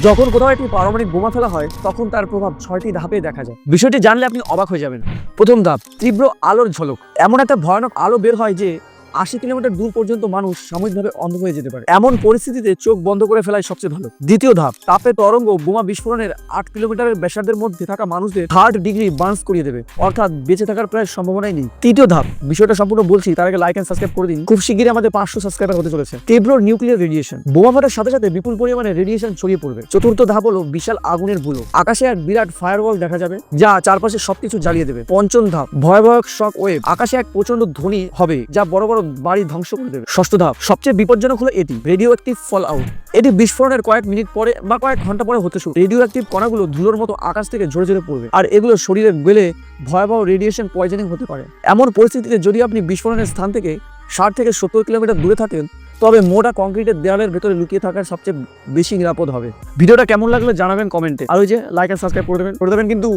যখন কোথাও একটি পারমাণবিক বোমা ফেলা হয় তখন তার প্রভাব 6টি ধাপে দেখা যায়। বিষয়টি জানলে আপনি অবাক হয়ে যাবেন। প্রথম ধাপ, তীব্র আলোর ঝলক। এমন একটা ভয়ানক আলো বের হয় যে 80 কিলোমিটার দূর পর্যন্ত মানুষ সাময়িকভাবে অন্ধ হয়ে যেতে পারে। এমন পরিস্থিতিতে চোখ বন্ধ করে ফেলাই সবচেয়ে ভালো। দ্বিতীয় ধাপ, তাপের তরঙ্গ বোমা বিস্ফোরণের 8 কিলোমিটারের ব্যাসার্ধের মধ্যে থাকা মানুষদের 3rd ডিগ্রি বার্নস করিয়ে দেবে, অর্থাৎ বেঁচে থাকার প্রায় সম্ভাবনাই নেই। তৃতীয় ধাপ, বিষয়টা সম্পূর্ণ বলছি তার আগে লাইক এন্ড সাবস্ক্রাইব করে দিন। খুব শিগগিরই আমাদের 500 সাবস্ক্রাইবার হতে চলেছে। তীব্র নিউক্লিয়ার রেডিয়েশন। বোমা ফাটার সাথে সাথে বিপুল পরিমাণে রেডিয়েশন ছড়িয়ে পড়বে। চতুর্থ ধাপ হলো বিশাল আগুনের বুলো। আকাশে এক বিরাট ফায়ারওয়াল দেখা যাবে যা চারপাশে সবকিছু জ্বালিয়ে দেবে। পঞ্চম ধাপ, ভয়াবহ শক ওয়েভ। আকাশে এক প্রচন্ড ধ্বনি হবে যা বড় বড় বাড়ি ধ্বংস করে দেবে। ষষ্ঠ ধাপ, সবচেয়ে বিপজ্জনক হলো এটি, রেডিও অ্যাক্টিভ ফল আউট। এটি বিস্ফোরণের কয়েক মিনিট পরে বা কয়েক ঘন্টা পরে হতে শুরু। রেডিও অ্যাক্টিভ কণাগুলো ধুলোর মতো আকাশ থেকে ঝরে ঝরে পড়বে আর এগুলো শরীরে গেলে ভয়াবহ রেডিয়েশন পয়জনিং হতে পারে। এমন পরিস্থিতিতে যদি আপনি বিস্ফোরণের স্থান থেকে 60 থেকে 70 কিলোমিটার দূরে থাকেন তবে মোটা কংক্রিটের দেওয়ালের ভেতরে লুকিয়ে থাকার সবচেয়ে বেশি নিরাপদ হবে। ভিডিওটা কেমন লাগলো জানাবেন কমেন্টে। আর ওই যে লাইক এন্ড সাবস্ক্রাইব করে দেবেন কিন্তু।